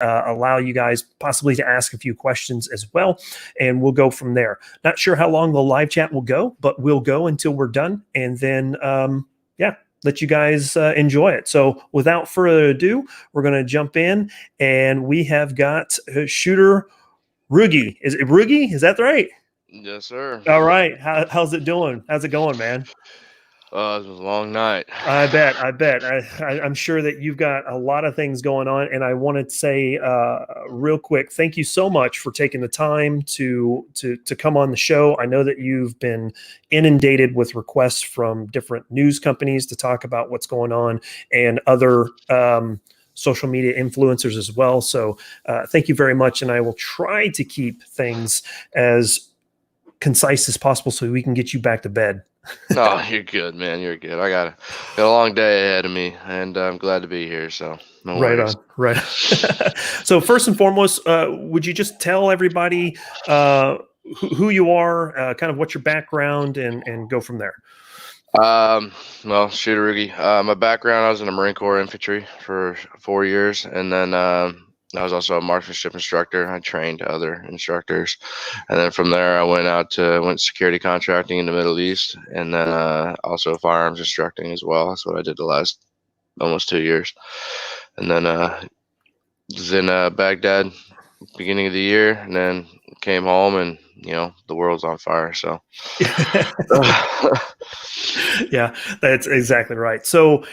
allow you guys possibly to ask a few questions as well, and we'll go from there. Not sure how long the live chat will go, but we'll go until we're done, and then let you guys enjoy it. So without further ado, we're going to jump in, and we have got shooter Rughi. Is it Rughi? Is that right? Yes, sir. All right. How's it doing? How's it going, man? It was a long night. I bet. I'm sure that you've got a lot of things going on, and I want to say real quick, thank you so much for taking the time to come on the show. I know that you've been inundated with requests from different news companies to talk about what's going on, and other social media influencers as well. So thank you very much, and I will try to keep things as concise as possible so we can get you back to bed. No, you're good, man. You're good. I got a long day ahead of me, and I'm glad to be here. So no worries. Right on. So first and foremost, would you just tell everybody who you are, kind of what's your background, and go from there? Well, shooter Rughi. My background, I was in the Marine Corps infantry for 4 years, and then I was also a marksmanship instructor. I trained other instructors, and then from there I went security contracting in the Middle East, and then also firearms instructing as well. That's what I did the last almost 2 years, and then was in Baghdad beginning of the year, and then came home, and the world's on fire. So yeah, that's exactly right. So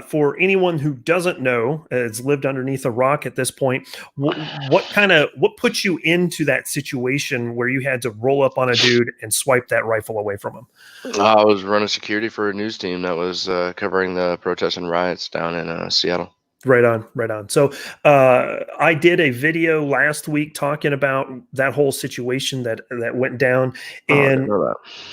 for anyone who doesn't know, has lived underneath a rock at this point, what put you into that situation where you had to roll up on a dude and swipe that rifle away from him? I was running security for a news team that was covering the protests and riots down in Seattle. Right on. So I did a video last week talking about that whole situation that went down, and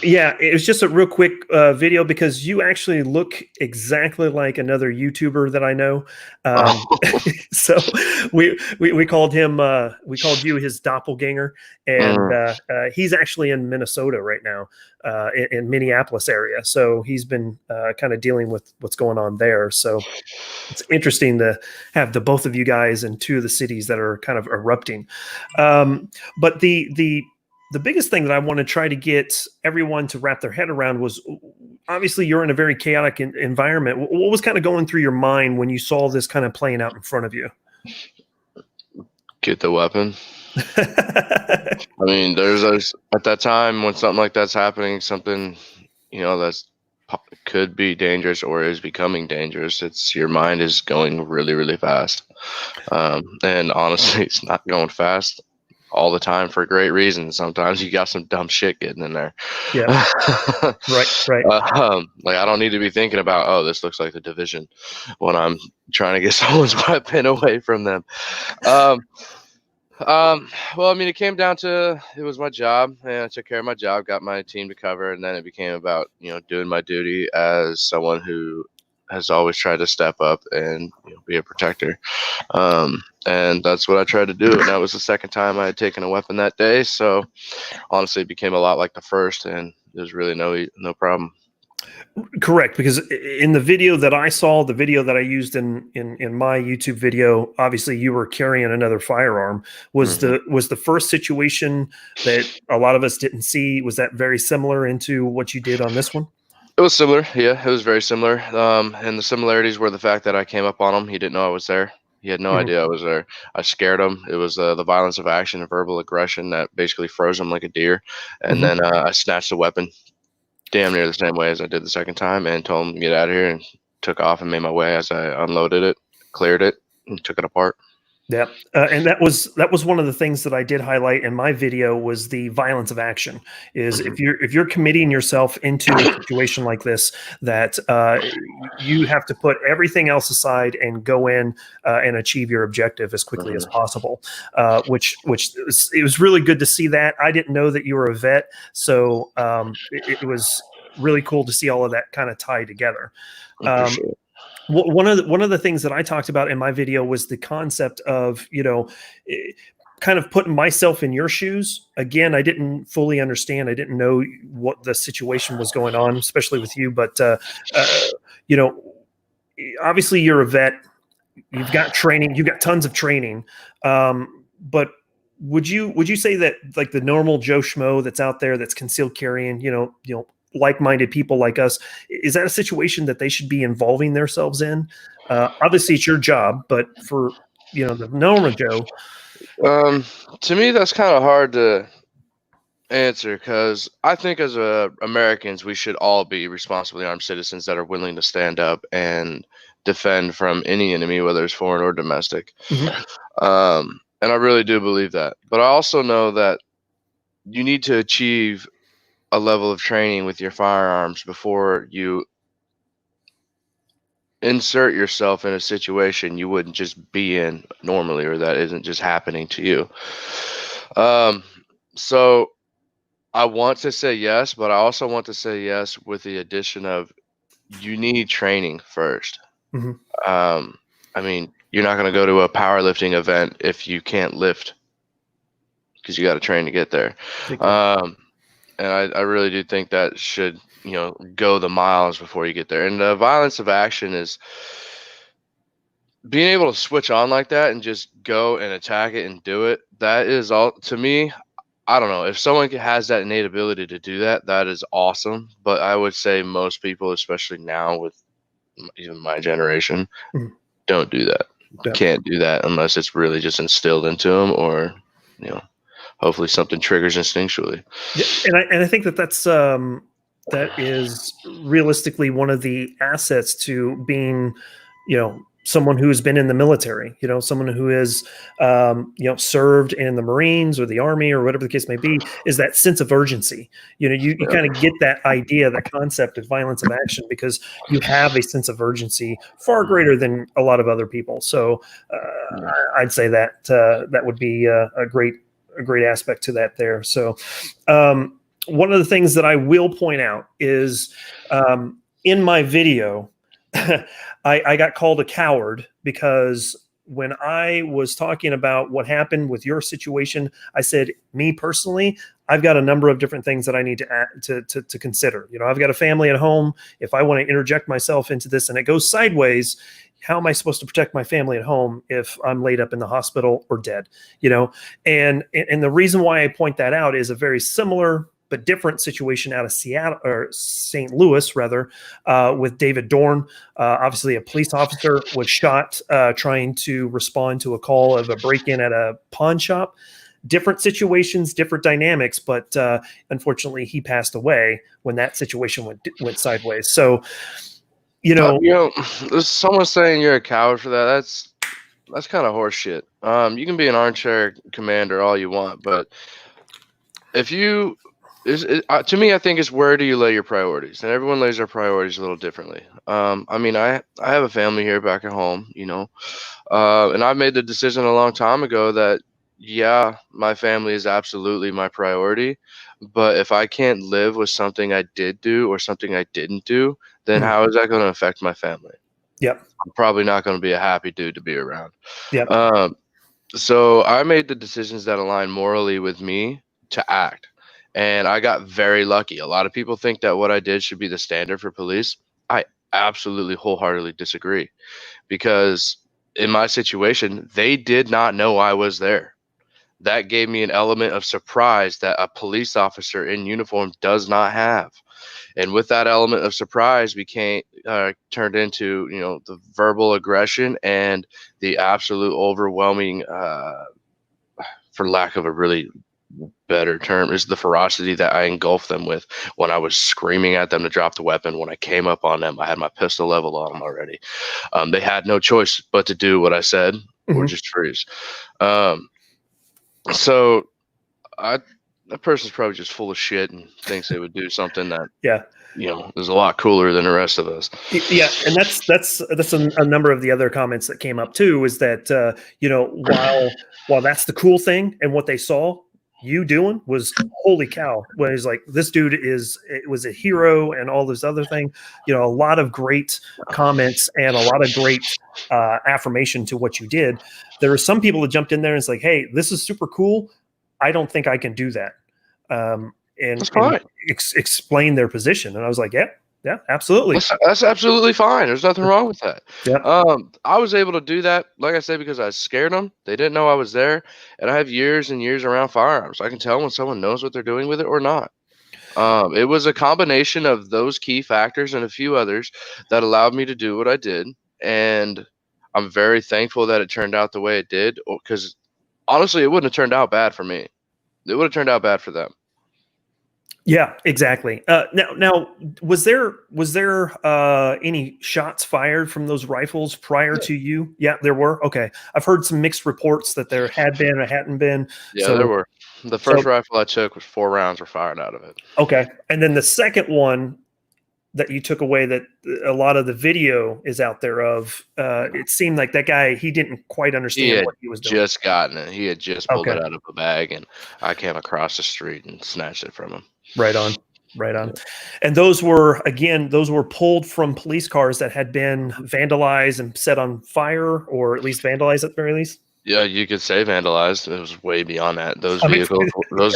yeah, it was just a real quick video because you actually look exactly like another YouTuber that I know. So we called you his doppelganger, and he's actually in Minnesota right now, in Minneapolis area. So he's been kind of dealing with what's going on there. So it's interesting to have the both of you guys in two of the cities that are kind of erupting. But the biggest thing that I want to try to get everyone to wrap their head around was, obviously you're in a very chaotic environment. What was kind of going through your mind when you saw this kind of playing out in front of you? Get the weapon. I mean, at that time when something like that's happening, something, that's could be dangerous or is becoming dangerous. It's your mind is going really, really fast. And honestly, it's not going fast all the time for great reasons. Sometimes you got some dumb shit getting in there. Yeah. Right. Like, I don't need to be thinking about, oh, this looks like the Division when I'm trying to get someone's weapon away from them. Well, I mean, it came down to, it was my job, and I took care of my job, got my team to cover, and then it became about, doing my duty as someone who has always tried to step up and be a protector. And that's what I tried to do. And that was the second time I had taken a weapon that day. So honestly, it became a lot like the first, and there's really no problem. Correct, because in the video that I saw, the video that I used in my YouTube video, obviously you were carrying another firearm. Was the first situation that a lot of us didn't see, was that very similar into what you did on this one? It was similar. Yeah, it was very similar. And the similarities were the fact that I came up on him. He didn't know I was there. He had no idea I was there. I scared him. It was the violence of action and verbal aggression that basically froze him like a deer. And then I snatched the weapon damn near the same way as I did the second time, and told him to get out of here, and took off and made my way as I unloaded it, cleared it, and took it apart. Yeah, and that was one of the things that I did highlight in my video, was the violence of action. Is if you're committing yourself into a situation like this, that you have to put everything else aside and go in and achieve your objective as quickly as possible. Which it was really good to see that. I didn't know that you were a vet, so it was really cool to see all of that kind of tie together. One of the things that I talked about in my video was the concept of, kind of putting myself in your shoes. Again, I didn't fully understand. I didn't know what the situation was going on, especially with you. But, obviously you're a vet. you've got training, you've got tons of training, but would you say that like the normal Joe Schmo that's out there that's concealed carrying, like-minded people like us, is that a situation that they should be involving themselves in? Obviously, it's your job, but for the normal Joe, to me, that's kind of hard to answer because I think as Americans, we should all be responsibly armed citizens that are willing to stand up and defend from any enemy, whether it's foreign or domestic. And I really do believe that. But I also know that you need to achieve a level of training with your firearms before you insert yourself in a situation you wouldn't just be in normally, or that isn't just happening to you. So I want to say yes, but I also want to say yes with the addition of you need training first. I mean, you're not going to go to a powerlifting event if you can't lift, because you got to train to get there. And I really do think that should, go the miles before you get there. And the violence of action is being able to switch on like that and just go and attack it and do it. That is all, to me. I don't know if someone has that innate ability to do that. That is awesome. But I would say most people, especially now with even my generation, don't do that. Yeah. Can't do that unless it's really just instilled into them, or hopefully something triggers instinctually. Yeah, and I think that is realistically one of the assets to being, someone who has been in the military, someone who has, served in the Marines or the Army or whatever the case may be, is that sense of urgency. You kind of get that idea, that concept of violence of action, because you have a sense of urgency far greater than a lot of other people. So I'd say that that would be a great aspect to that there. So one of the things that I will point out is in my video, I got called a coward because when I was talking about what happened with your situation, I said, me personally, I've got a number of different things that I need to consider. I've got a family at home. If I want to interject myself into this and it goes sideways, how am I supposed to protect my family at home if I'm laid up in the hospital or dead? And the reason why I point that out is a very similar but different situation out of Seattle, or St. Louis rather, with David Dorn. Obviously a police officer was shot trying to respond to a call of a break-in at a pawn shop. Different situations, different dynamics, but unfortunately he passed away when that situation went sideways. So, someone saying you're a coward for that, that's kind of horse shit. You can be an armchair commander all you want, but if you to me, I think it's where do you lay your priorities, and everyone lays their priorities a little differently. I mean, I have a family here back at home, and I made the decision a long time ago that my family is absolutely my priority, but if I can't live with something I did do or something I didn't do, then how is that going to affect my family? Yep. I'm probably not going to be a happy dude to be around. Yep. So I made the decisions that align morally with me to act. And I got very lucky. A lot of people think that what I did should be the standard for police. I absolutely wholeheartedly disagree, because in my situation, they did not know I was there. That gave me an element of surprise that a police officer in uniform does not have. And with that element of surprise turned into, the verbal aggression and the absolute overwhelming, for lack of a really better term, is the ferocity that I engulfed them with when I was screaming at them to drop the weapon. When I came up on them, I had my pistol leveled on them already. They had no choice but to do what I said or just freeze. So that person's probably just full of shit and thinks they would do something that is a lot cooler than the rest of us. Yeah, and that's a number of the other comments that came up too, is that while that's the cool thing and what they saw you doing was holy cow, when he's like, this dude was a hero and all this other thing, a lot of great comments and a lot of great affirmation to what you did. There are some people that jumped in there and it's like, hey, this is super cool. I don't think I can do that. And explain their position. And I was like, yeah, Yeah, absolutely. That's absolutely fine. There's nothing wrong with that. Yeah. I was able to do that, like I said, because I scared them. They didn't know I was there, and I have years and years around firearms. I can tell when someone knows what they're doing with it or not. It was a combination of those key factors and a few others that allowed me to do what I did, and I'm very thankful that it turned out the way it did. Because honestly, it wouldn't have turned out bad for me. It would have turned out bad for them. Yeah, exactly. Now, was there any shots fired from those rifles prior to you? Yeah, there were. Okay, I've heard some mixed reports that there had been or hadn't been. Yeah, so, there were. The first rifle I took was 4 rounds were fired out of it. Okay, and then the second one that you took away, that a lot of the video is out there of, it seemed like that guy, he didn't quite understand what he was doing. Just gotten it. He had just pulled it out of a bag, and I came across the street and snatched it from him. Right on. And those were pulled from police cars that had been vandalized and set on fire, or at least vandalized at the very least. Yeah, you could say vandalized. It was way beyond that. Those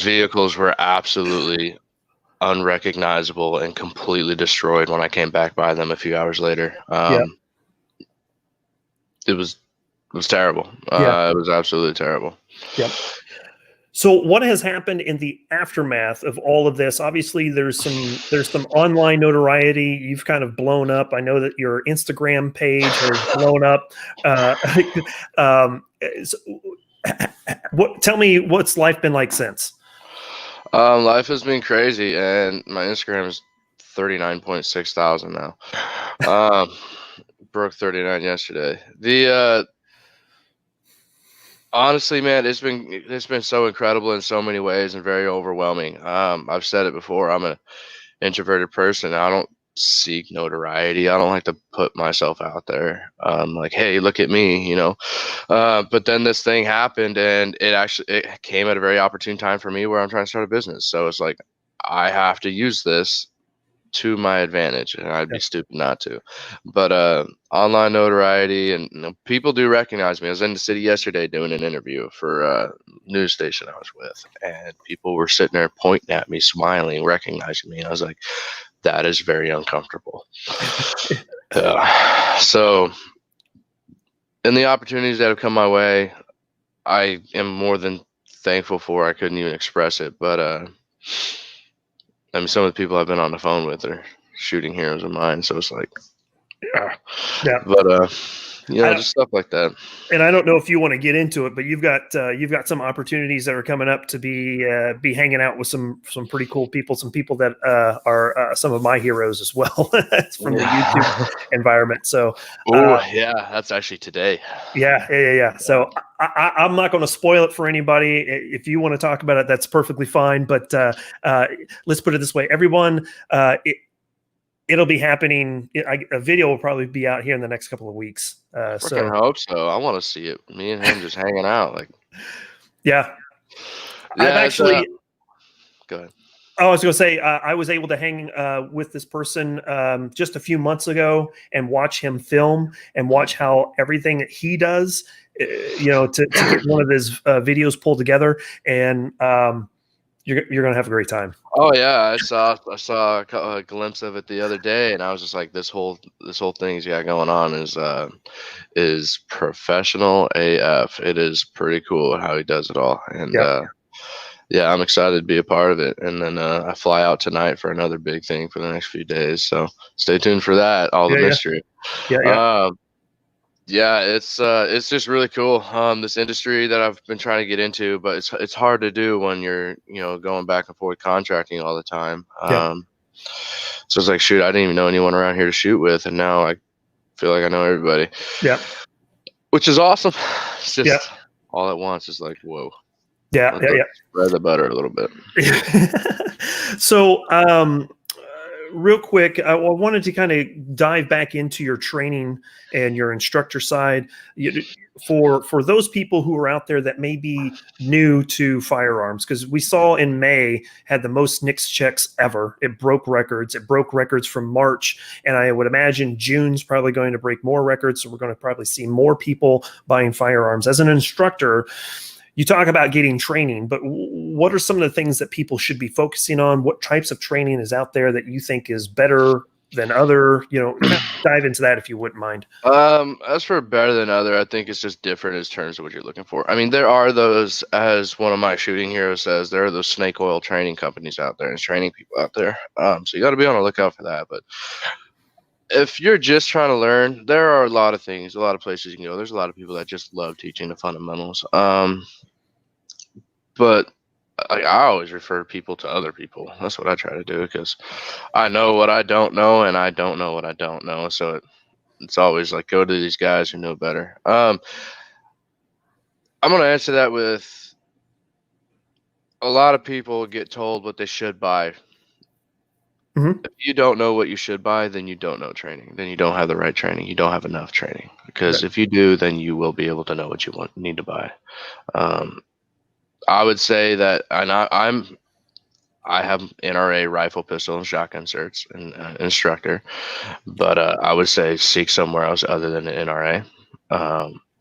vehicles were absolutely unrecognizable and completely destroyed when I came back by them a few hours later. It was terrible. It was absolutely terrible. Yep. So what has happened in the aftermath of all of this? Obviously, there's some online notoriety. You've kind of blown up. I know that your Instagram page has blown up. Tell me, what's life been like since? Life has been crazy, and my Instagram is 39.6 thousand now. Broke 39 yesterday. Honestly, man, it's been so incredible in so many ways and very overwhelming. I've said it before. I'm an introverted person. I don't seek notoriety. I don't like to put myself out there. Like, hey, look at me, you know. But then this thing happened, and it came at a very opportune time for me where I'm trying to start a business. So it's like I have to use this to my advantage, and I'd be stupid not to. But online notoriety, and people do recognize me. I was in the city yesterday doing an interview for a news station I was with, and people were sitting there pointing at me, smiling, recognizing me. I was like, that is very uncomfortable. So in the opportunities that have come my way, I am more than thankful for. I couldn't even express it, but I mean, some of the people I've been on the phone with are shooting heroes of mine. So it's like, but just stuff like that. And I don't know if you want to get into it, but you've got some opportunities that are coming up to be hanging out with some pretty cool people, some people that are some of my heroes as well from the YouTube environment. So, that's actually today. Yeah. So I'm not going to spoil it for anybody. If you want to talk about it, that's perfectly fine. But let's put it this way, everyone. It'll be happening. A video will probably be out here in the next couple of weeks. I hope so. I want to see it. Me and him just hanging out. Like, I've actually. Go ahead. I was going to say, I was able to hang with this person just a few months ago and watch him film and watch how everything that he does, to get one of his videos pulled together. And you're going to have a great time. Oh yeah, I saw a glimpse of it the other day, and I was just like, this whole thing he's got going on is professional AF. It is pretty cool how he does it all, and I'm excited to be a part of it. And then I fly out tonight for another big thing for the next few days, so stay tuned for that. All the mystery. It's just really cool. This industry that I've been trying to get into, but it's hard to do when you're, going back and forth contracting all the time. So it's like, shoot, I didn't even know anyone around here to shoot with, and now I feel like I know everybody. Yeah. Which is awesome. It's just all at once. It's like, whoa. Spread the butter a little bit. So, real quick, I wanted to kind of dive back into your training and your instructor side. For those people who are out there that may be new to firearms, because we saw in May had the most NICS checks ever. It broke records. It broke records from March, and I would imagine June's probably going to break more records. So we're going to probably see more people buying firearms. As an instructor, you talk about getting training, but what are some of the things that people should be focusing on? What types of training is out there that you think is better than other? Kind of dive into that if you wouldn't mind. As for better than other, I think it's just different in terms of what you're looking for. I mean, there are those, as one of my shooting heroes says, there are those snake oil training companies out there and training people out there. So you got to be on the lookout for that. But if you're just trying to learn, there are a lot of things, a lot of places you can go. There's a lot of people that just love teaching the fundamentals. But I always refer people to other people. That's what I try to do, because I know what I don't know, and I don't know what I don't know. So it's always like, go to these guys who know better. I'm going to answer that with, a lot of people get told what they should buy. Mm-hmm. If you don't know what you should buy, then you don't know training. Then you don't have the right training. You don't have enough training. Because if you do, then you will be able to know what you need to buy. I would say that, and I have NRA rifle, pistol, and shotgun certs and instructor, but I would say seek somewhere else other than the NRA,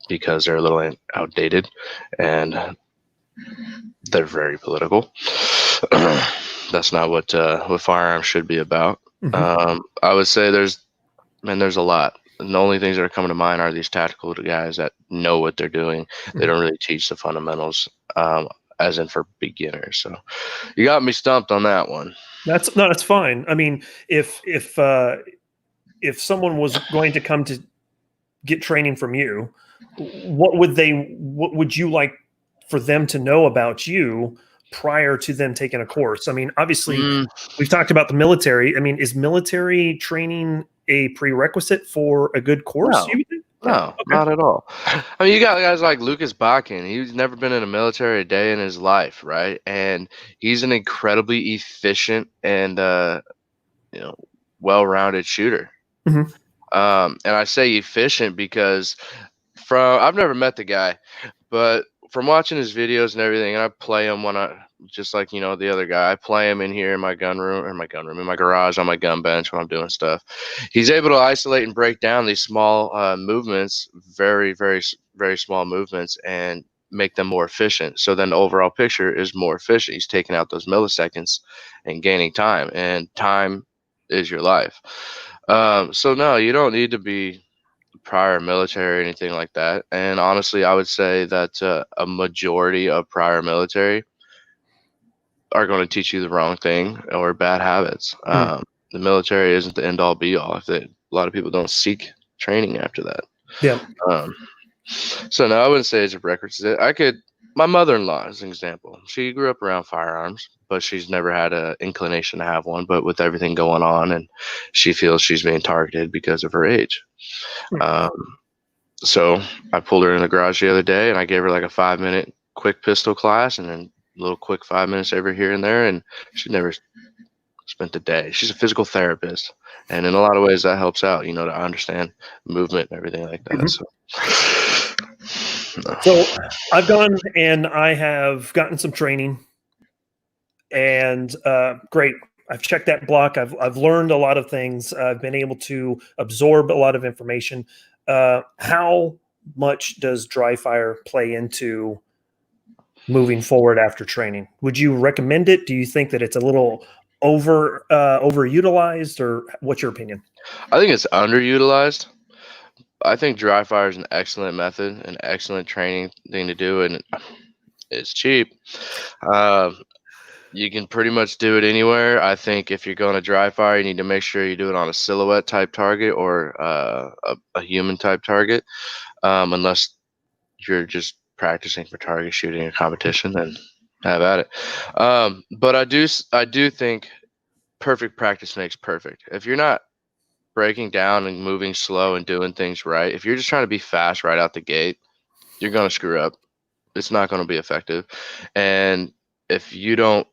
because they're a little outdated and they're very political. That's not what firearms should be about. Mm-hmm. I would say there's a lot. And the only things that are coming to mind are these tactical guys that know what they're doing. They don't really teach the fundamentals, as in for beginners. So you got me stumped on that one. That's fine. I mean, if someone was going to come to get training from you, what would you like for them to know about you prior to them taking a course? I mean, obviously we've talked about the military. I mean, is military training a prerequisite for a good course? No, not at all. I mean, you got guys like Lucas Bakken. He's never been in the military a day in his life, right? And he's an incredibly efficient and well-rounded shooter. Mm-hmm. And I say efficient because I've never met the guy, but from watching his videos and everything, and I play him just like, the other guy, I play him in here in my in my garage, on my gun bench when I'm doing stuff. He's able to isolate and break down these small movements, very, very, very small movements, and make them more efficient. So then the overall picture is more efficient. He's taking out those milliseconds and gaining time, and time is your life. So no, you don't need to be prior military or anything like that. And honestly, I would say that a majority of prior military are going to teach you the wrong thing or bad habits. The military isn't the end all be all. A lot of people don't seek training after that. Yeah. So no, I wouldn't say it's a prerequisite. My mother-in-law is an example. She grew up around firearms, but she's never had an inclination to have one. But with everything going on, and she feels she's being targeted because of her age. So I pulled her in the garage the other day, and I gave her like a 5-minute quick pistol class, and then a little quick 5 minutes over here and there, and she never spent the day. She's a physical therapist, and in a lot of ways that helps out, to understand movement and everything like that. Mm-hmm. So I've gone and I have gotten some training, and great. I've checked that block. I've learned a lot of things. I've been able to absorb a lot of information. How much does dry fire play into moving forward after training? Would you recommend it? Do you think that it's a little overutilized, or what's your opinion? I think it's underutilized. I think dry fire is an excellent method, an excellent training thing to do, and it's cheap. You can pretty much do it anywhere. I think if you're going to dry fire, you need to make sure you do it on a silhouette type target or a human type target, unless you're just practicing for target shooting or competition, then have at it. But I do think perfect practice makes perfect. If you're not breaking down and moving slow and doing things right, if you're just trying to be fast right out the gate, you're going to screw up. It's not going to be effective. And if you don't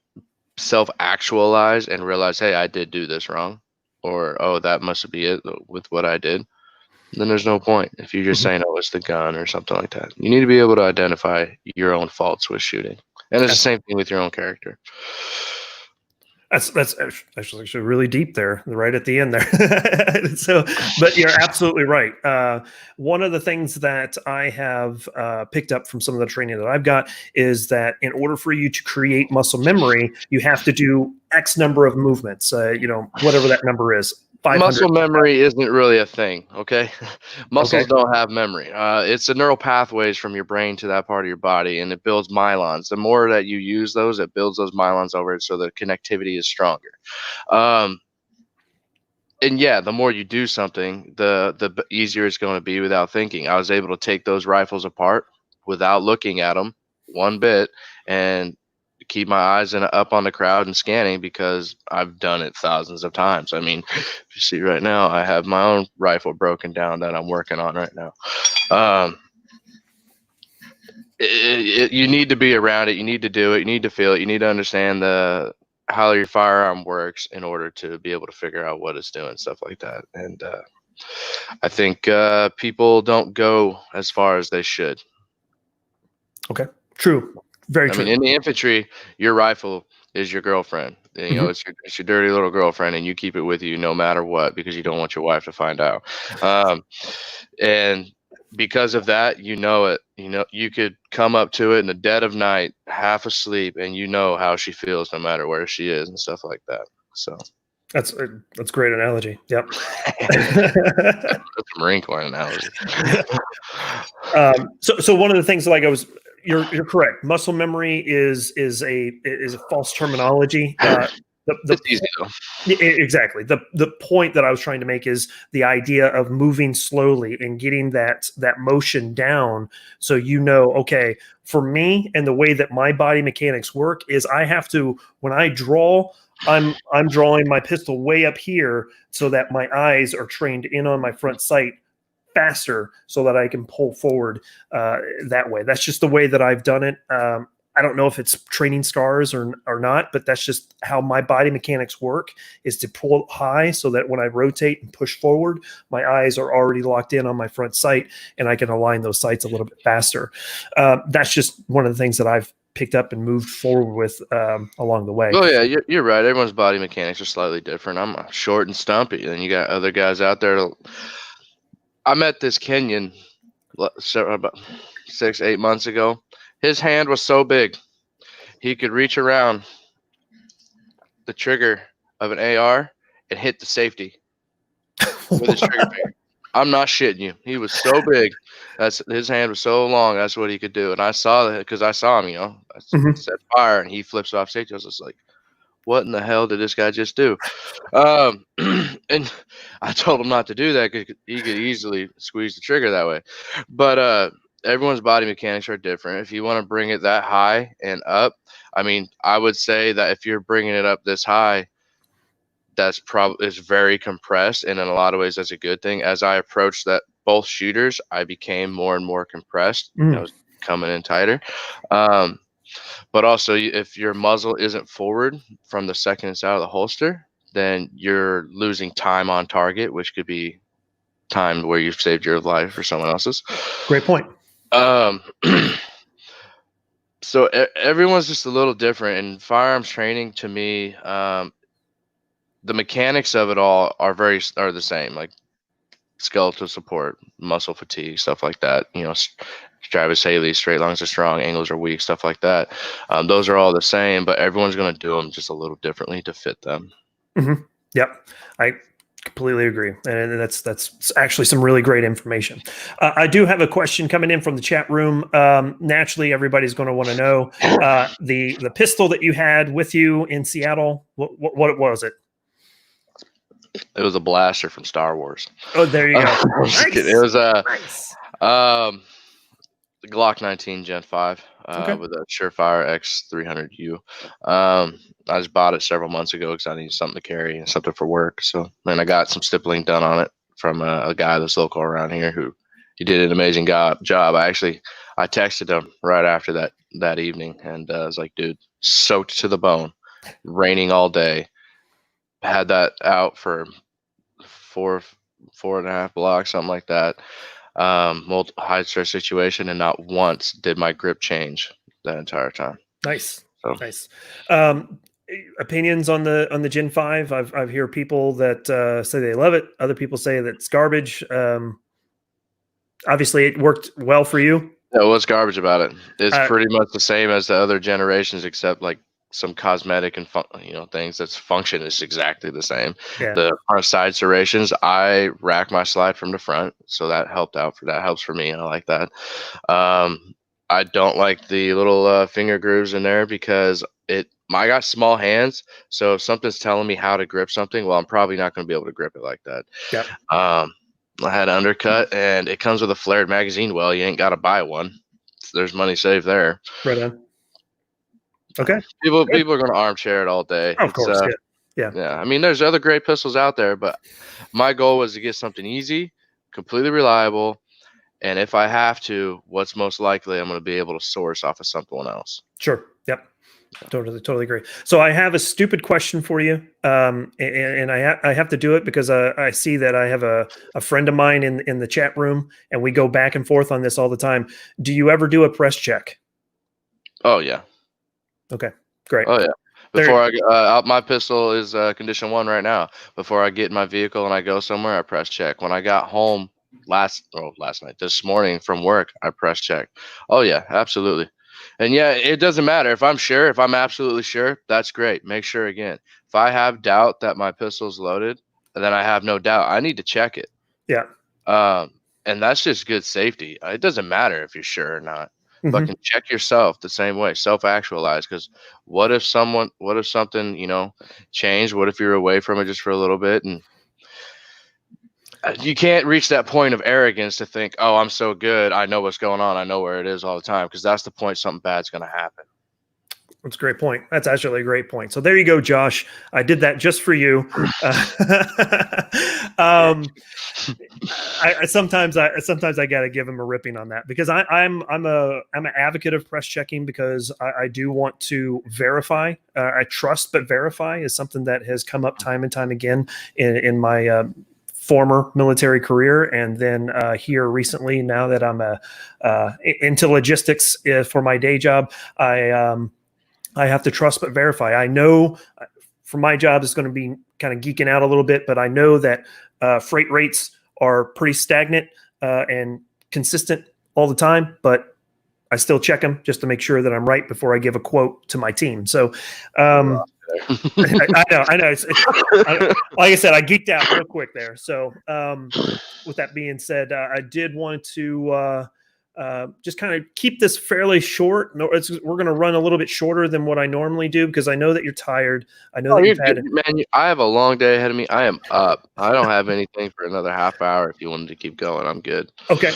self-actualize and realize, hey, I did do this wrong, or oh, that must be it with what I did, then there's no point. If you're just saying, oh, it's the gun or something like that, you need to be able to identify your own faults with shooting. And it's the same thing with your own character. That's actually really deep there, right at the end there. But you're absolutely right. One of the things that I have picked up from some of the training that I've got is that in order for you to create muscle memory, you have to do X number of movements, whatever that number is. 500. Muscle memory isn't really a thing, okay? Muscles Okay. don't have memory. It's the neural pathways from your brain to that part of your body, and it builds myelins. The more that you use those, it builds those myelins over it, so the connectivity is stronger. And yeah, the more you do something, the easier it's going to be without thinking. I was able to take those rifles apart without looking at them one bit and keep my eyes up on the crowd and scanning because I've done it thousands of times. I mean, if you see right now, I have my own rifle broken down that I'm working on right now. You need to be around it. You need to do it. You need to feel it. You need to understand how your firearm works in order to be able to figure out what it's doing, stuff like that. And I think people don't go as far as they should. Okay. True. Very true. I mean, in the infantry, your rifle is your girlfriend. You know, it's your dirty little girlfriend, and you keep it with you no matter what because you don't want your wife to find out. And because of that, you know it. You know, you could come up to it in the dead of night, half asleep, and you know how she feels no matter where she is and stuff like that. So that's a great analogy. Yep. That's a Marine Corps analogy. So one of the things, like you're correct. Muscle memory is a false terminology. It's easy though. Exactly. The point that I was trying to make is the idea of moving slowly and getting that motion down. So, okay, for me and the way that my body mechanics work is I have to, when I draw, I'm drawing my pistol way up here so that my eyes are trained in on my front sight faster so that I can pull forward that way. That's just the way that I've done it. I don't know if it's training scars or not, but that's just how my body mechanics work, is to pull high so that when I rotate and push forward, my eyes are already locked in on my front sight and I can align those sights a little bit faster. That's just one of the things that I've picked up and moved forward with along the way. Oh yeah, you're right. Everyone's body mechanics are slightly different. I'm short and stumpy, and you got other guys out there. I met this Kenyan about 6-8 months ago. His hand was so big, he could reach around the trigger of an AR and hit the safety with his trigger finger. I'm not shitting you. He was so big. His hand was so long. That's what he could do. And I saw that because I saw him. I set fire and he flips off safety. I was just like, what in the hell did this guy just do? And I told him not to do that because he could easily squeeze the trigger that way. But everyone's body mechanics are different. If you want to bring it that high and up, I mean, I would say that if you're bringing it up this high, that's probably is very compressed, and in a lot of ways, that's a good thing. As I approached that both shooters, I became more and more compressed. I was coming in tighter. But also, if your muzzle isn't forward from the second it's out of the holster, then you're losing time on target, which could be time where you've saved your life or someone else's. Great point. So everyone's just a little different. And firearms training, to me, the mechanics of it all are the same, like skeletal support, muscle fatigue, stuff like that. Travis Haley, straight lines are strong, angles are weak, stuff like that. Those are all the same, but everyone's going to do them just a little differently to fit them. Yep, I completely agree, and that's actually some really great information. I do have a question coming in from the chat room. Naturally, everybody's going to want to know the pistol that you had with you in Seattle. What was it? It was a blaster from Star Wars. Oh, there you go. Nice. It was the Glock 19 Gen 5 with a Surefire X300U. I just bought it several months ago because I needed something to carry and something for work. So then I got some stippling done on it from a guy that's local around here he did an amazing job. I texted him right after that evening, and I was like, dude, soaked to the bone, raining all day. Had that out for 4.5 blocks, something like that. High stress situation, and not once did my grip change that entire time. Nice. Nice. Opinions on the Gen 5? I've heard people that say they love it. Other people say that it's garbage. Obviously, it worked well for you. Yeah, what's garbage about it? It's pretty much the same as the other generations, except like some cosmetic and things that's function is exactly the same. Yeah. The front side serrations, I rack my slide from the front, so that helps for me. I like that. I don't like the little finger grooves in there because I got small hands, so if something's telling me how to grip something, well, I'm probably not going to be able to grip it like that. Yep. I had an undercut, and it comes with a flared magazine. Well, you ain't got to buy one. So there's money saved there. Right on. Okay. People are going to armchair it all day. Of course. Yeah. I mean, there's other great pistols out there, but my goal was to get something easy, completely reliable, and if I have to, what's most likely I'm going to be able to source off of someone else. Sure. Yep. Totally agree. So I have a stupid question for you, and I have to do it because I see that I have a friend of mine in the chat room, and we go back and forth on this all the time. Do you ever do a press check? Oh yeah. Okay. Great. Oh yeah. Before my pistol is condition 1 right now. Before I get in my vehicle and I go somewhere, I press check. When I got home this morning from work, I press check. Oh yeah, absolutely. And yeah, it doesn't matter if I'm absolutely sure, that's great. Make sure again. If I have doubt that my pistol's loaded, then I have no doubt. I need to check it. Yeah. And that's just good safety. It doesn't matter if you're sure or not. But can check yourself the same way, self-actualize. Because what if something, changed? What if you're away from it just for a little bit? And you can't reach that point of arrogance to think, oh, I'm so good. I know what's going on. I know where it is all the time. Because that's the point something bad's going to happen. That's a great point. That's actually a great point. So there you go, Josh. I did that just for you. Sometimes I got to give him a ripping on that because I'm an advocate of press checking because I do want to verify. I trust, but verify is something that has come up time and time again in my former military career, and then here recently, now that I'm into logistics for my day job, I have to trust but verify. I know for my job is going to be kind of geeking out a little bit, but I know that freight rates are pretty stagnant and consistent all the time, but I still check them just to make sure that I'm right before I give a quote to my team. So I know. Like I said, I geeked out real quick there. So with that being said, I did want to just kind of keep this fairly short. No, we're going to run a little bit shorter than what I normally do because I know that you're tired. I know that you've had man. I have a long day ahead of me. I am up. I don't have anything for another half hour. If you wanted to keep going, I'm good. Okay.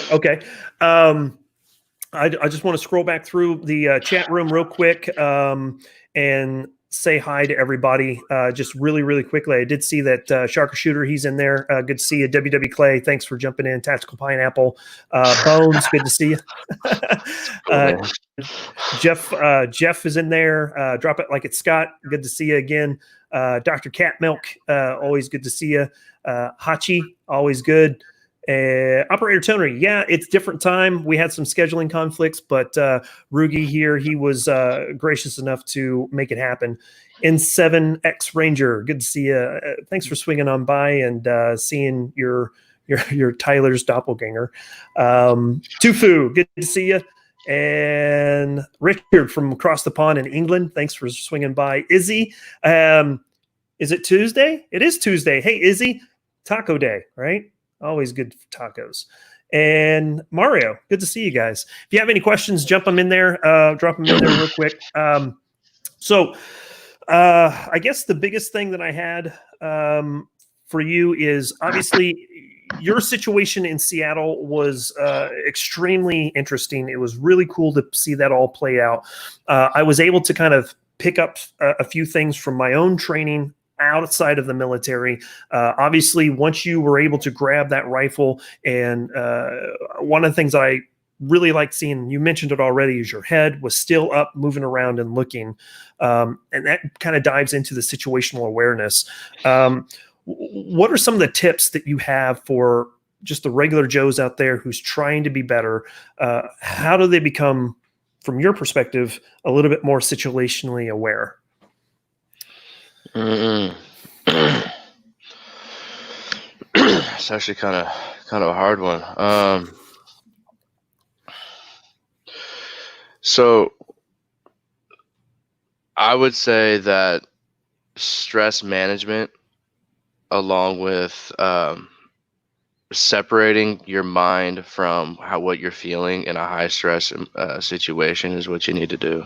I just want to scroll back through the chat room real quick and say hi to everybody just really quickly. I did see that Sharker Shooter, he's in there. Good to see you. WW Clay, thanks for jumping in. Tactical Pineapple. Bones, good to see you. Jeff is in there. Drop it like it's Scott. Good to see you again. Dr. Cat Milk, always good to see you. Hachi, always good. Operator Tony, yeah, it's different time. We had some scheduling conflicts, but Rughi here, he was gracious enough to make it happen. N7X Ranger, good to see you. Thanks for swinging on by and seeing your Tyler's doppelganger. Tufu, good to see you. And Richard from across the pond in England, thanks for swinging by. Izzy, is it Tuesday? It is Tuesday. Hey, Izzy, Taco Day, right? Always good for tacos. And Mario, good to see you guys. If you have any questions, jump them in there. Drop them in there real quick. So I guess the biggest thing that I had for you is obviously your situation in Seattle was extremely interesting. It was really cool to see that all play out. I was able to kind of pick up a few things from my own training outside of the military. Obviously, once you were able to grab that rifle, and one of the things I really liked seeing, you mentioned it already, is your head was still up, moving around and looking. And that kind of dives into the situational awareness. What are some of the tips that you have for just the regular Joes out there who's trying to be better? How do they become, from your perspective, a little bit more situationally aware? It's actually kind of a hard one. So I would say that stress management, along with separating your mind from what you're feeling in a high stress situation, is what you need to do.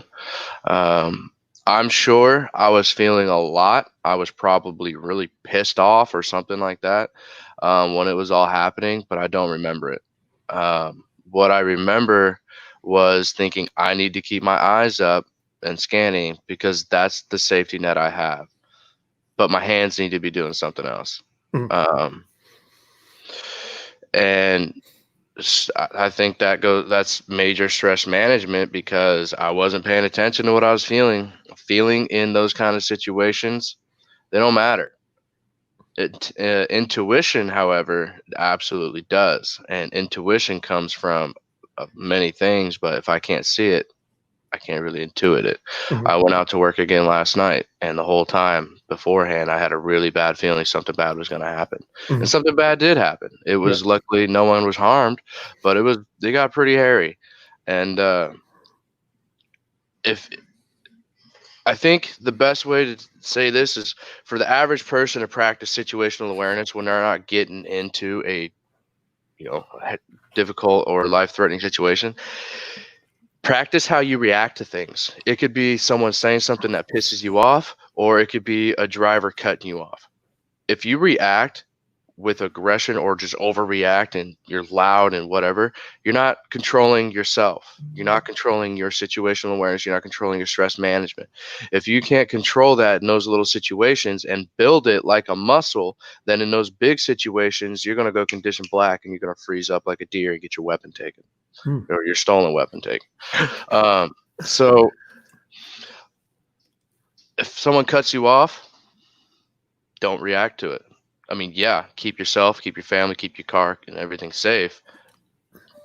I'm sure I was feeling a lot. I was probably really pissed off or something like that when it was all happening, but I don't remember it. What I remember was thinking I need to keep my eyes up and scanning because that's the safety net I have. But my hands need to be doing something else. And I think that's major stress management, because I wasn't paying attention to what I was feeling in those kind of situations. They don't matter. Intuition, however, absolutely does. And intuition comes from many things, but if I can't see it, I can't really intuit it. I went out to work again last night, and the whole time beforehand, I had a really bad feeling something bad was going to happen. And something bad did happen. It was luckily no one was harmed, but they got pretty hairy. And I think the best way to say this is for the average person to practice situational awareness when they're not getting into a difficult or life-threatening situation. Practice how you react to things. It could be someone saying something that pisses you off, or it could be a driver cutting you off. If you react with aggression or just overreact and you're loud and whatever, you're not controlling yourself. You're not controlling your situational awareness. You're not controlling your stress management. If you can't control that in those little situations and build it like a muscle, then in those big situations, you're going to go condition black and you're going to freeze up like a deer and get your weapon taken. Or your stolen weapon taken. So if someone cuts you off, don't react to it. I mean, yeah, keep yourself, keep your family, keep your car and everything safe.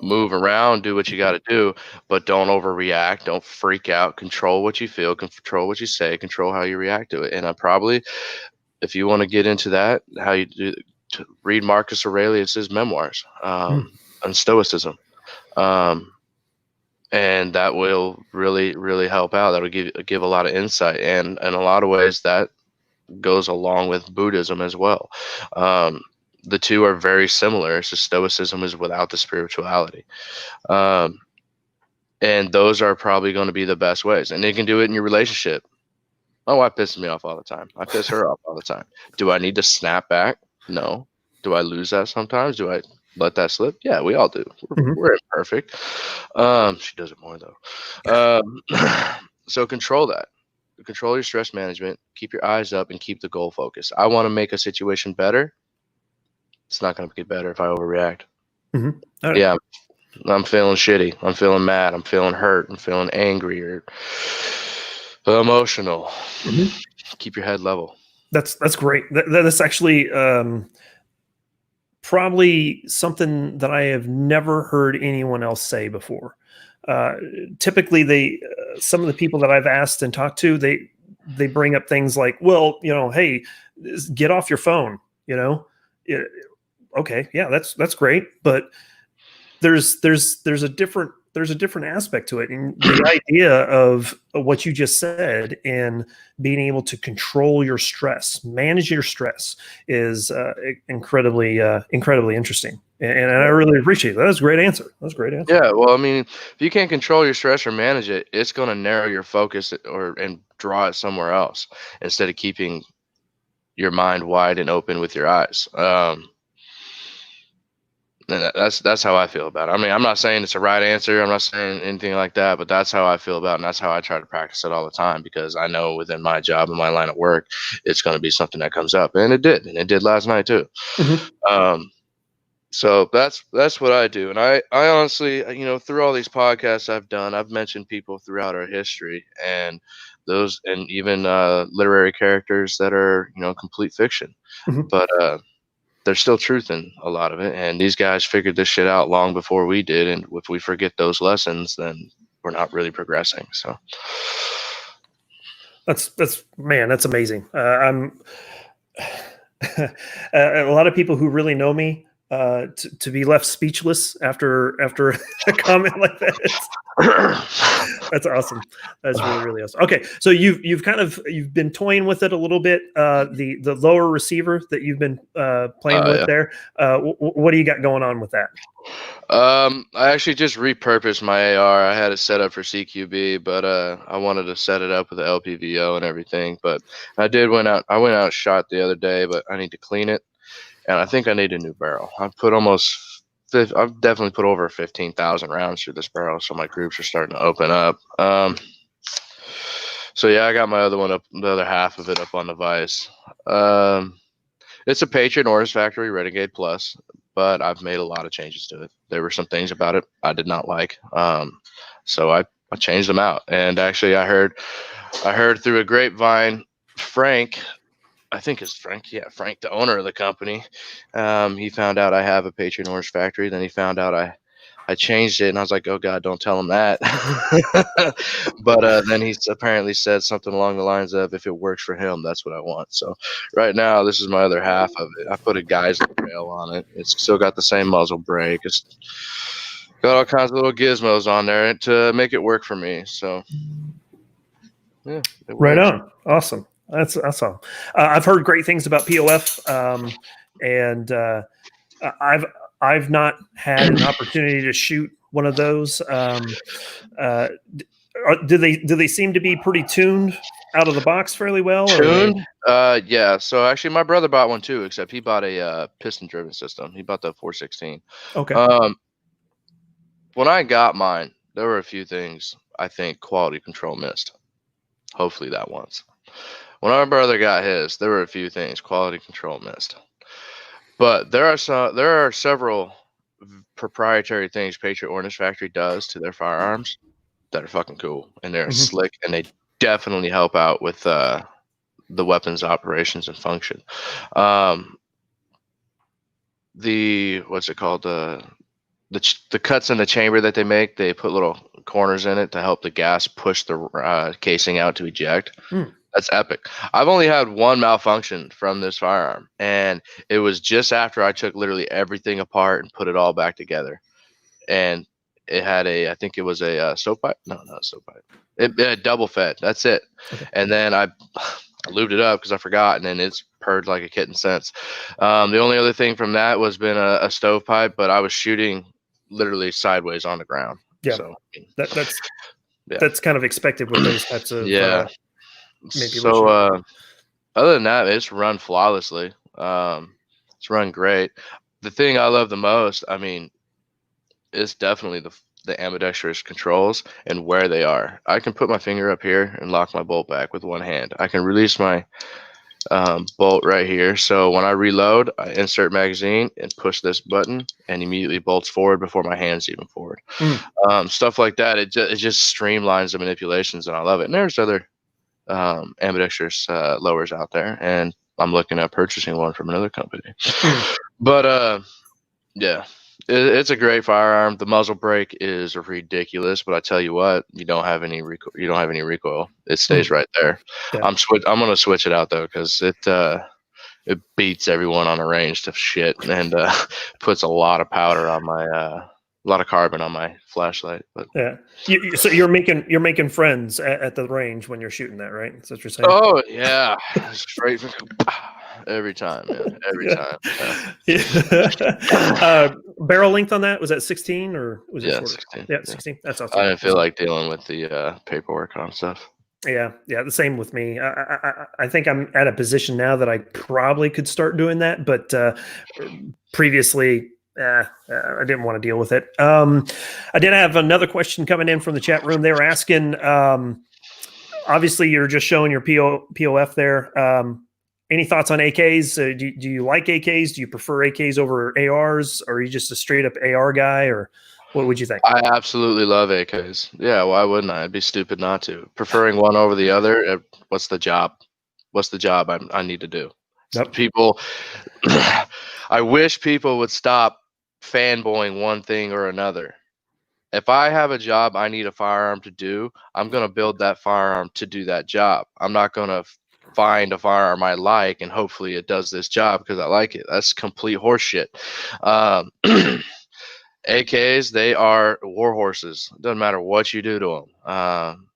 Move around, do what you got to do, but don't overreact. Don't freak out. Control what you feel, control what you say, control how you react to it. And I probably, if you want to get into that, how you do, to read Marcus Aurelius's memoirs on Stoicism. And that will really, really help out. That'll give a lot of insight, and in a lot of ways that goes along with Buddhism as well. The two are very similar. It's just Stoicism is without the spirituality, and those are probably going to be the best ways. And you can do it in your relationship. My wife pisses me off all the time. I piss her off all the time. Do I need to snap back? No. Do I lose that sometimes? Do I let that slip? Yeah, we all do. We're imperfect. She does it more though. So control that. Control your stress management. Keep your eyes up and keep the goal focused. I want to make a situation better. It's not going to get better if I overreact. Right. Yeah, I'm feeling shitty. I'm feeling mad. I'm feeling hurt. I'm feeling angry or emotional. Keep your head level. That's great. That's actually probably something that I have never heard anyone else say before. Typically, some of the people that I've asked and talked to, they bring up things like, well, hey, get off your phone. Okay, yeah, that's great, but there's a different aspect to it, and the idea of what you just said and being able to control your stress, manage your stress, is incredibly interesting, and I really appreciate it. That was a great answer. Yeah, well, I mean, if you can't control your stress or manage it, it's going to narrow your focus and draw it somewhere else instead of keeping your mind wide and open with your eyes. And that's how I feel about it. I mean, I'm not saying it's a right answer. I'm not saying anything like that, but that's how I feel about it, and that's how I try to practice it all the time, because I know within my job and my line of work, it's going to be something that comes up, and it did last night too. So that's what I do. And I honestly, through all these podcasts I've done, I've mentioned people throughout our history, and those, and even literary characters that are, complete fiction, but there's still truth in a lot of it. And these guys figured this shit out long before we did. And if we forget those lessons, then we're not really progressing. So that's amazing. I'm a lot of people who really know me, to be left speechless after a comment like that. That's awesome. That's really, really awesome. Okay, so you've been toying with it a little bit. The lower receiver that you've been playing with there. What do you got going on with that? I actually just repurposed my AR. I had it set up for CQB, but I wanted to set it up with the LPVO and everything. But I went out and shot the other day, but I need to clean it, and I think I need a new barrel. I've definitely put over 15,000 rounds through this barrel, so my groups are starting to open up. So yeah, I got my other one up, the other half of it up on the vise. It's a Patriot Ordnance Factory Renegade Plus, but I've made a lot of changes to it. There were some things about it I did not like, so I changed them out. And actually, I heard through a grapevine, Frank, I think it's Frank. Yeah, Frank, the owner of the company. He found out I have a Patriot Orange Factory. Then he found out I changed it, and I was like, "Oh God, don't tell him that." But then he apparently said something along the lines of, "If it works for him, that's what I want." So right now, this is my other half of it. I put a guy's rail on it. It's still got the same muzzle brake. It's got all kinds of little gizmos on there to make it work for me. So yeah, right on. Awesome. That's awesome. I've heard great things about POF, and I've not had an opportunity to shoot one of those. Do they seem to be pretty tuned out of the box fairly well? Tuned? Yeah. So actually, my brother bought one too, except he bought a piston-driven system. He bought the 416. Okay. When I got mine, there were a few things I think quality control missed. Hopefully that once. When my brother got his, there were a few things quality control missed. But there are several proprietary things Patriot Ordnance Factory does to their firearms that are fucking cool, and they're slick, and they definitely help out with the weapons operations and function. The what's it called, the cuts in the chamber that they make, they put little corners in it to help the gas push the casing out to eject. That's epic. I've only had one malfunction from this firearm, and it was just after I took literally everything apart and put it all back together. And it had I think it was a stovepipe. No, not a stovepipe. It had double fed. That's it. Okay. And then I lubed it up because I forgot, and then it's purred like a kitten since. The only other thing from that was been a stovepipe, but I was shooting literally sideways on the ground. Yeah, so that's kind of expected with those types of so other than that, it's run flawlessly. It's run great. The thing I love the most, I mean, is definitely the ambidextrous controls and where they are. I can put my finger up here and lock my bolt back with one hand. I can release my bolt right here. So when I reload, I insert magazine and push this button, and immediately bolts forward before my hand's even forward. Stuff like that. It just streamlines the manipulations, and I love it. And there's other ambidextrous lowers out there, and I'm looking at purchasing one from another company. But yeah, it's a great firearm. The muzzle brake is ridiculous, but I tell you what, you don't have any recoil. It stays right there. Yeah. I'm gonna switch it out though, because it beats everyone on the range to shit, and puts a lot of powder on my a lot of carbon on my flashlight. But yeah, so you're making friends at the range when you're shooting that, right? That's what you're saying. Oh yeah, straight every time, man. Every time. Yeah. Barrel length on that, was that 16 or was it 16? Yeah, 16. That's awesome. I didn't feel like dealing with the paperwork on stuff. Yeah, the same with me. I think I'm at a position now that I probably could start doing that, but previously, I didn't want to deal with it. I did have another question coming in from the chat room. They were asking, obviously, you're just showing your POF there. Any thoughts on AKs? Do you like AKs? Do you prefer AKs over ARs? Or are you just a straight up AR guy? Or what would you think? I absolutely love AKs. Yeah, why wouldn't I? I'd be stupid not to. Preferring one over the other, what's the job? What's the job I need to do? Yep. People, I wish people would stop fanboying one thing or another. If I have a job I need a firearm to do, I'm going to build that firearm to do that job. I'm not going to find a firearm I like and hopefully it does this job because I like it. That's complete horseshit. AKs, they are war horses. Doesn't matter what you do to them.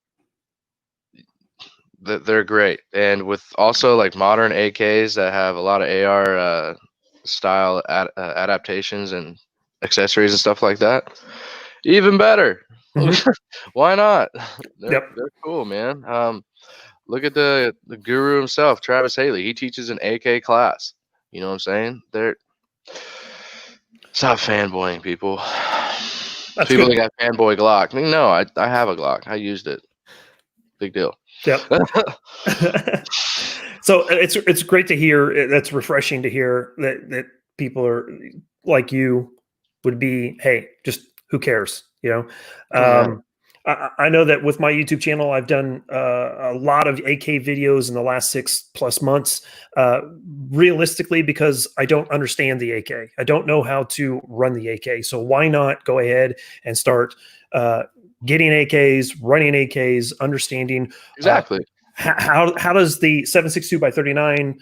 They're great. And with also like modern AKs that have a lot of AR style adaptations and accessories and stuff like that, even better. Mm-hmm. Why not? Yep. They're cool, man. Look at the guru himself, Travis Haley. He teaches an AK class. You know what I'm saying? Stop fanboying, people. That's People good. think I fanboy Glock. No, I have a Glock. I used it. Big deal. Yep. So it's great to hear. That's refreshing to hear that people are like you would be. Hey, just who cares? I know that with my YouTube channel, I've done a lot of AK videos in the last 6+ months. Realistically, because I don't understand the AK, I don't know how to run the AK. So why not go ahead and start getting AKs, running AKs, understanding Exactly. How does the 7.62x39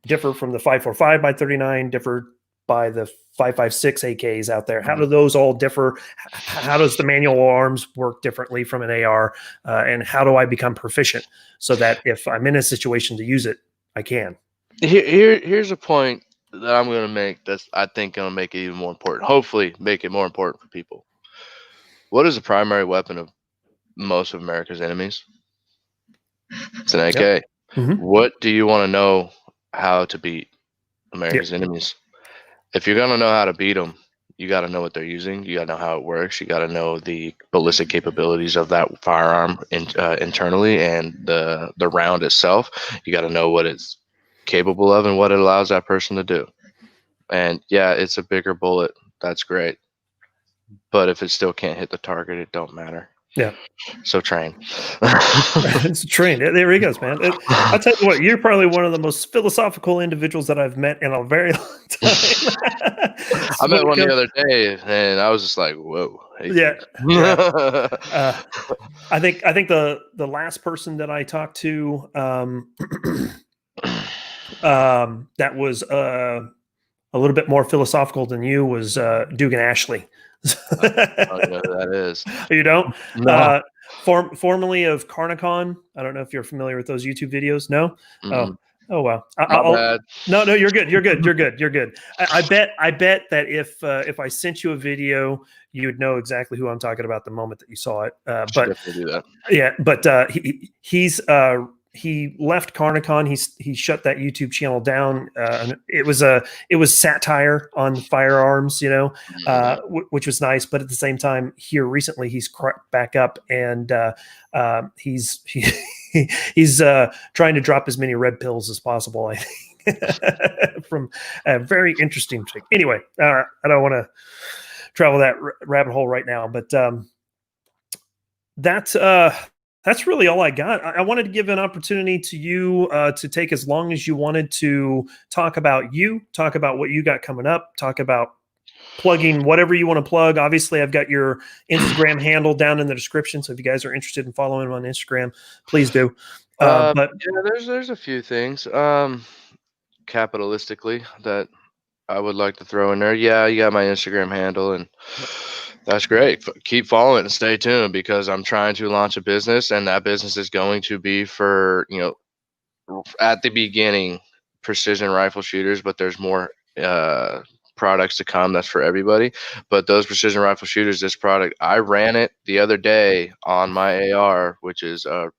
differ from the 5.45 by 39, differ by the 5.56 AKs out there? How do those all differ? How does the manual arms work differently from an AR? And how do I become proficient so that if I'm in a situation to use it, I can? Here's a point that I'm going to make that's, I think, going to make it even more important. Hopefully make it more important for people. What is the primary weapon of most of America's enemies? It's an AK. Yep. Mm-hmm. What do you want to know how to beat America's enemies? If you're going to know how to beat them, you got to know what they're using. You got to know how it works. You got to know the ballistic capabilities of that firearm internally and the round itself. You got to know what it's capable of and what it allows that person to do. And yeah, it's a bigger bullet. That's great. But if it still can't hit the target, it don't matter. Yeah. So train. It's trained. There he goes, man. I tell you what, you're probably one of the most philosophical individuals that I've met in a very long time. I met one the other day, and I was just like, "Whoa!" Yeah. I think the last person that I talked to that was a little bit more philosophical than you was Dugan Ashley. I don't know who that is. You don't? No. Formerly of Carnicon. I don't know if you're familiar with those YouTube videos. No? Mm-hmm. Oh wow. My bad. No, you're good. You're good. I bet that if I sent you a video, you would know exactly who I'm talking about the moment that you saw it. But definitely do that. Yeah, but he left Carnicon. He shut that YouTube channel down. It was satire on firearms, which was nice. But at the same time, here recently he's back up and he's trying to drop as many red pills as possible, I think, from a very interesting thing. Anyway, I don't want to travel that rabbit hole right now, but that's really all I got. I wanted to give an opportunity to you to take as long as you wanted to talk about what you got coming up, talk about plugging whatever you want to plug. Obviously, I've got your Instagram handle down in the description, so if you guys are interested in following him on Instagram, please do. But yeah, there's a few things capitalistically that I would like to throw in there. Yeah, you got my Instagram handle, and that's great. Keep following and stay tuned because I'm trying to launch a business, and that business is going to be for, at the beginning, precision rifle shooters, but there's more products to come that's for everybody. But those precision rifle shooters, this product, I ran it the other day on my AR, which is a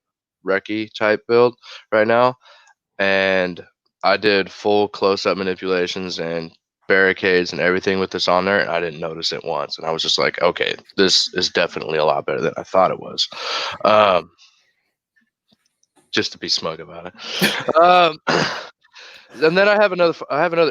Rughi type build right now, and I did full close-up manipulations and barricades and everything with this on there, and I didn't notice it once. And I was just like, okay, this is definitely a lot better than I thought it was. Just to be smug about it. And then I have another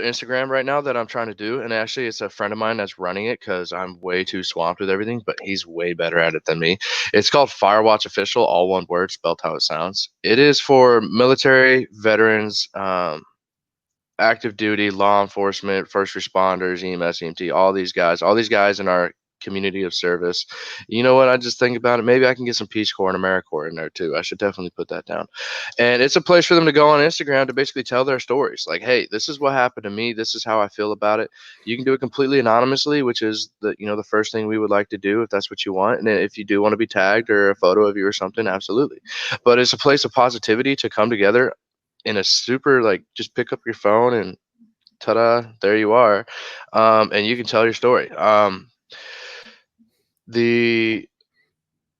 Instagram right now that I'm trying to do, and actually it's a friend of mine that's running it because I'm way too swamped with everything, but he's way better at it than me. It's called Firewatch Official, all one word, spelled how it sounds. It is for military, veterans, active duty, law enforcement, first responders, EMS, EMT, all these guys in our community of service. You know what? I just think about it. Maybe I can get some Peace Corps and AmeriCorps in there too. I should definitely put that down. And it's a place for them to go on Instagram to basically tell their stories. Like, hey, this is what happened to me. This is how I feel about it. You can do it completely anonymously, which is the first thing we would like to do if that's what you want. And if you do want to be tagged or a photo of you or something, absolutely. But it's a place of positivity to come together in a super, like, just pick up your phone and ta-da, there you are. And you can tell your story.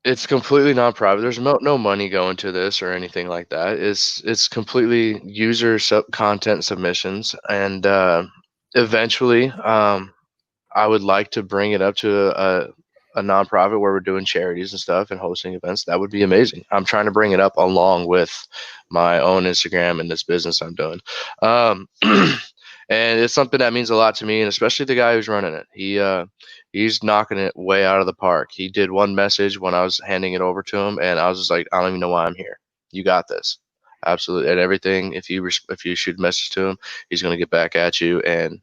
It's completely non-private. There's no money going to this or anything like that. It's completely user content submissions, and eventually, I would like to bring it up to a nonprofit where we're doing charities and stuff and hosting events. That would be amazing. I'm trying to bring it up along with my own Instagram and this business I'm doing. And it's something that means a lot to me, and especially the guy who's running it. He's knocking it way out of the park. He did one message when I was handing it over to him, and I was just like, I don't even know why I'm here. You got this. Absolutely. And everything, if you shoot a message to him, he's going to get back at you, and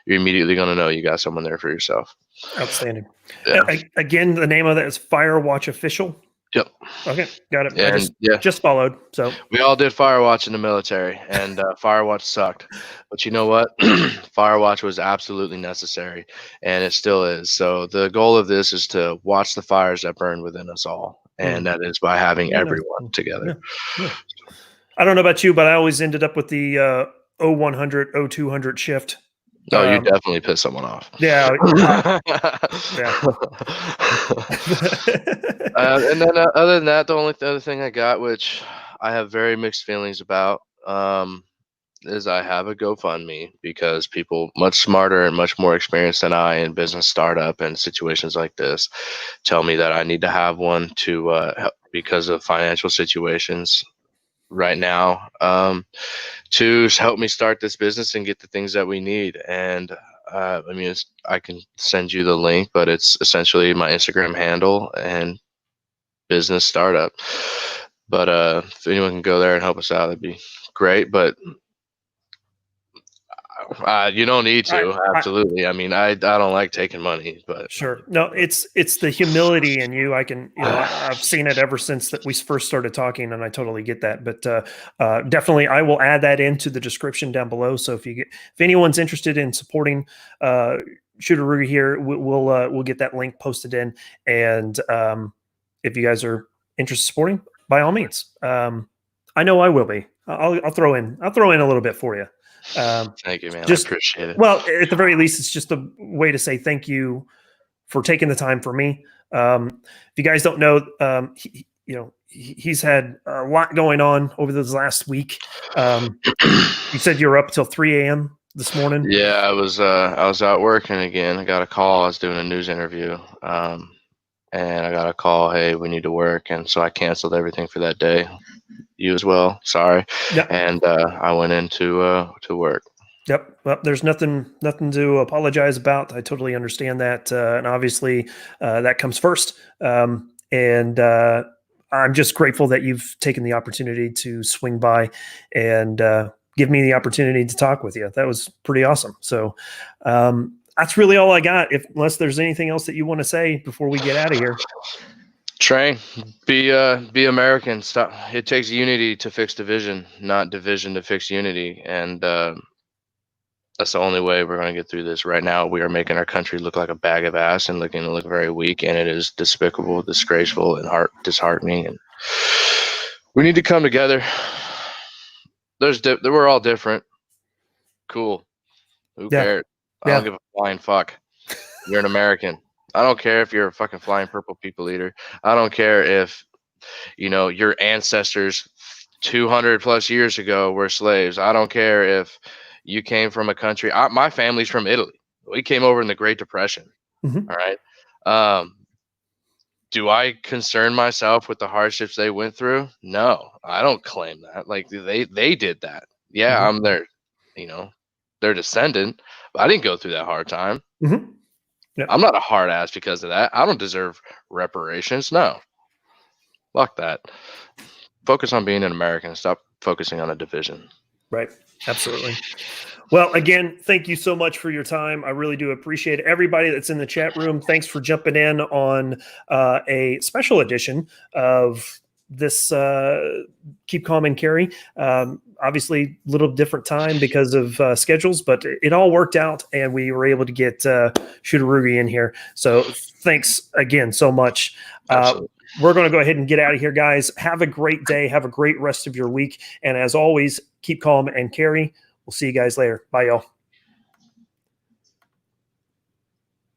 you're immediately going to know you got someone there for yourself. Outstanding. Yeah. Again, the name of that is Firewatch Official. Yep. Okay, got it. And I just followed. So we all did Firewatch in the military, and Firewatch sucked. But you know what? Firewatch was absolutely necessary, and it still is. So the goal of this is to watch the fires that burn within us all, and that is by having everyone together. Yeah. I don't know about you, but I always ended up with the 0100, 0200 shift. No, you definitely pissed someone off. Yeah. And then other than that, the only other thing I got, which I have very mixed feelings about, is I have a GoFundMe, because people much smarter and much more experienced than I in business startup and situations like this tell me that I need to have one to help because of financial situations right now, to help me start this business and get the things that we need. And I mean, I can send you the link, but it's essentially my Instagram handle and business startup. But if anyone can go there and help us out, that'd be great. But you don't need to. Absolutely. I mean, I don't like taking money, but sure. No, it's the humility in you. I've seen it ever since that we first started talking, and I totally get that. But definitely, I will add that into the description down below. So if anyone's interested in supporting Shooter Rughi here, we'll get that link posted in. And if you guys are interested in supporting, by all means. I know I will be. I'll throw in a little bit for you. Thank you, man. I appreciate it. Well, at the very least, it's just a way to say thank you for taking the time for me. If you guys don't know, he's had a lot going on over this last week. You said you were up till 3 a.m. this morning. Yeah, I was out working again. I got a call. I was doing a news interview, and I got a call. Hey, we need to work, and so I canceled everything for that day. You as well. Sorry. Yep. And I went into to work. Yep. Well, there's nothing to apologize about. I totally understand that, and obviously that comes first. And I'm just grateful that you've taken the opportunity to swing by and give me the opportunity to talk with you. That was pretty awesome. So that's really all I got. Unless there's anything else that you want to say before we get out of here. Train, be American. Stop. It takes unity to fix division, not division to fix unity. And that's the only way we're going to get through this. Right now, we are making our country look like a bag of ass and looking to look very weak. And it is despicable, disgraceful, and disheartening. And we need to come together. We're all different. Cool. Who cares? I don't give a flying fuck. You're an American. I don't care if you're a fucking flying purple people eater. I don't care if, your ancestors 200 plus years ago were slaves. I don't care if you came from a country. My family's from Italy. We came over in the Great Depression. Mm-hmm. All right. Do I concern myself with the hardships they went through? No, I don't claim that. Like they did that. Yeah, I'm their descendant, but I didn't go through that hard time. Mm-hmm. Yep. I'm not a hard ass because of that. I don't deserve reparations. No. Fuck that. Focus on being an American. Stop focusing on a division. Right. Absolutely. Well, again, thank you so much for your time. I really do appreciate it. Everybody that's in the chat room, thanks for jumping in on a special edition of this Keep Calm and Carry. Obviously, a little different time because of schedules, but it all worked out, and we were able to get Shooter Rughi in here. So thanks again so much. We're going to go ahead and get out of here, guys. Have a great day. Have a great rest of your week. And as always, keep calm and carry. We'll see you guys later. Bye, y'all.